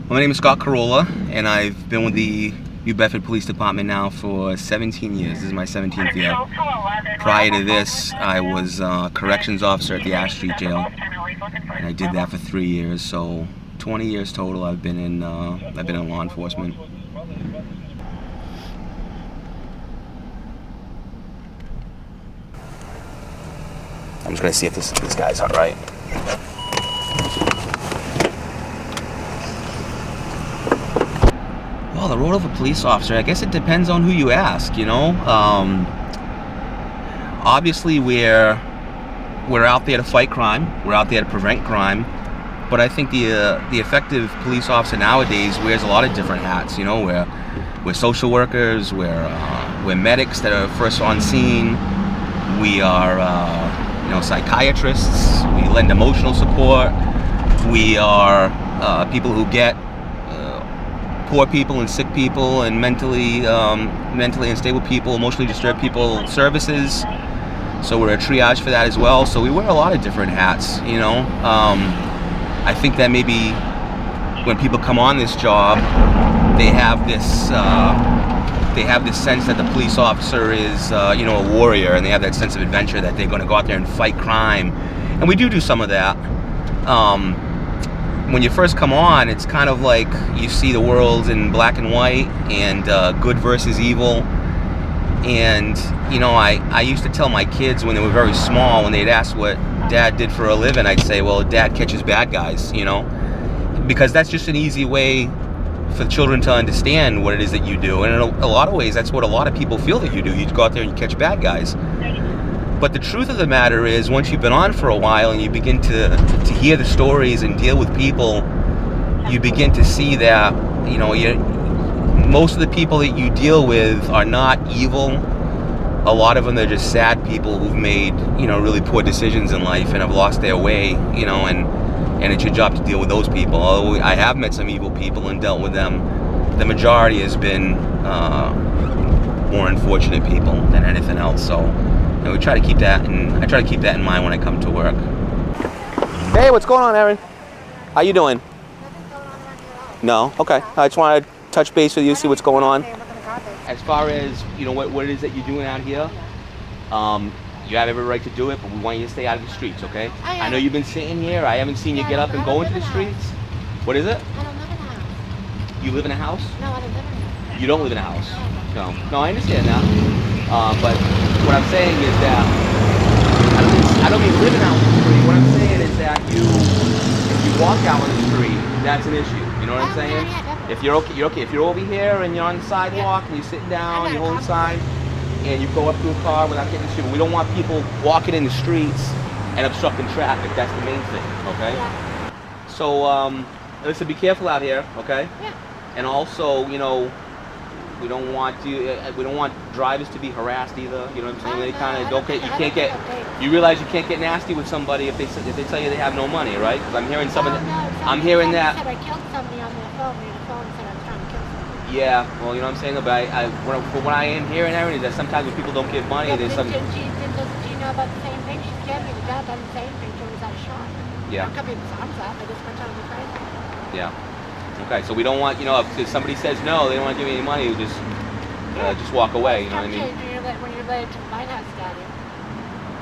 My name is Scott Carola, and I've been with the New Bedford Police Department now for 17 years. This is my 17th year. Prior to this, I was a corrections officer at the Ash Street Jail, and I did that for 3 years. So 20 years total. I've been in law enforcement. I'm just gonna see if this guy's all right. Well, the role of a police officer, I guess it depends on who you ask, you know. Obviously, we're out there to fight crime. We're out there to prevent crime. But I think the effective police officer nowadays wears a lot of different hats. You know, we're social workers. We're medics that are first on scene. We are psychiatrists. We lend emotional support. We are people who get poor people and sick people and mentally unstable people, emotionally disturbed people services. So we're a triage for that as well. So we wear a lot of different hats, you know. I think that maybe when people come on this job, they have this sense that the police officer is a warrior, and they have that sense of adventure that they're going to go out there and fight crime. And we do some of that. When you first come on, it's kind of like you see the world in black and white and good versus evil. And, you know, I used to tell my kids when they were very small, when they'd ask what Dad did for a living, I'd say, well, Dad catches bad guys, you know, because that's just an easy way for children to understand what it is that you do. And in a lot of ways, that's what a lot of people feel that you do. You go out there and you catch bad guys. But the truth of the matter is, once you've been on for a while and you begin to hear the stories and deal with people, you begin to see that, you know, most of the people that you deal with are not evil. A lot of them are just sad people who've made, you know, really poor decisions in life and have lost their way, you know, and it's your job to deal with those people. Although I have met some evil people and dealt with them, the majority has been more unfortunate people than anything else. So, you know, we try to keep that, and I try to keep that in mind when I come to work. Hey, what's going on, Erin? How you doing? Nothing's going on around here at all. No? Okay. I just wanted to touch base with you, see what's going on. Okay, look at the garbage. As far as, you know, what it is that you're doing out here, you have every right to do it, but we want you to stay out of the streets, okay? I know you've been sitting here. I haven't seen you get up and go into the streets. What is it? I don't live in a house. You live in a house? No, I don't live in a house. You don't live in a house? No, I understand that. But what I'm saying is that I don't mean live out on the street. What I'm saying is that if you walk out on the street, that's an issue. You know what I'm saying? Yeah, If you're okay. If you're over here and you're on the sidewalk and you're sitting down, you're holding sign, and you go up to a car without getting the street. But we don't want people walking in the streets and obstructing traffic. That's the main thing. Okay. Yeah. So listen, be careful out here. Okay. Yeah. And also, you know, we don't want drivers to be harassed either. You know what I'm saying? They kind of you realize you can't get nasty with somebody if they tell you they have no money, right? Because I'm hearing I'm hearing that. Said I killed somebody on the phone. The phone said I was trying to kill somebody. Yeah, well, you know what I'm saying. But what I am hearing, Aaron, is that sometimes when people don't give money, there's some. Do you know about the same thing? She gave me the job on the same thing. She was out of shot. Yeah. I'm covering his arms up. I just went trying to be crazy. Yeah. Okay, so we don't want, you know, if somebody says no, they don't want to give you any money, just walk away. You know what I mean? When you're related to the White House, Daddy.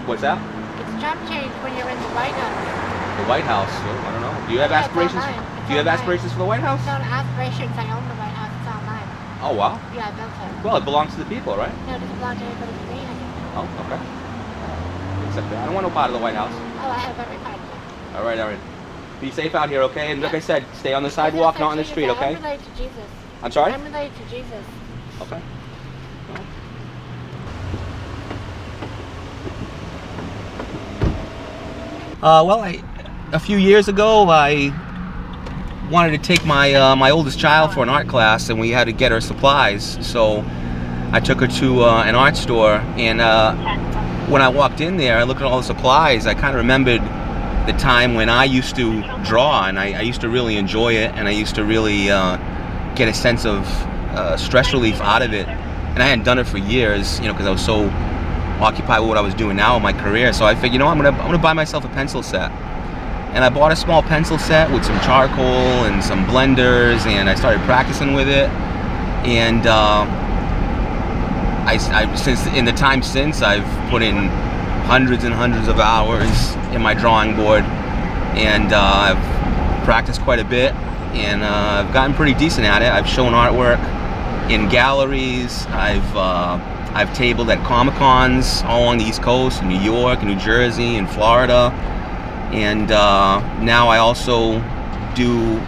What's that? It's job change when you're in the White House. The White House. I don't know. Do you have Yeah, it's aspirations? online. Do you have aspirations for the White House? It's not aspirations. I own the White House. It's online. Oh wow. Yeah, I built it. Well, it belongs to the people, right? No, it doesn't belong to anybody but me. I think. Oh, okay. Except that I don't want no part of the White House. Oh, I have every part of it. All right. Be safe out here, okay? And like I said, stay on the sidewalk, not on the street, okay? I'm related to Jesus. I'm sorry? I'm related to Jesus. Okay. A few years ago, I wanted to take my oldest child for an art class, and we had to get her supplies. So I took her to an art store, and when I walked in there, I looked at all the supplies. I kind of remembered the time when I used to draw, and I used to really enjoy it, and I used to really get a sense of stress relief out of it. And I hadn't done it for years, you know, because I was so occupied with what I was doing now in my career. So I figured, you know, I'm gonna buy myself a pencil set. and I bought a small pencil set with some charcoal and some blenders, and I started practicing with it. And since in the time since, I've put in hundreds and hundreds of hours in my drawing board, and I've practiced quite a bit, and I've gotten pretty decent at it. I've shown artwork in galleries. I've tabled at Comic-Cons all along the East Coast, in New York, in New Jersey, in Florida, and now I also do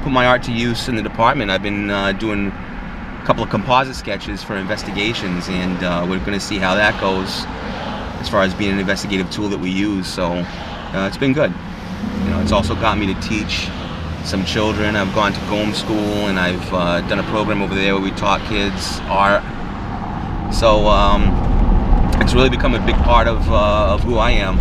put my art to use in the department. I've been doing a couple of composite sketches for investigations, and we're going to see how that goes as far as being an investigative tool that we use. So it's been good. It's also got me to teach some children. I've gone to Gome School, and I've done a program over there where we taught kids art. So it's really become a big part of who I am.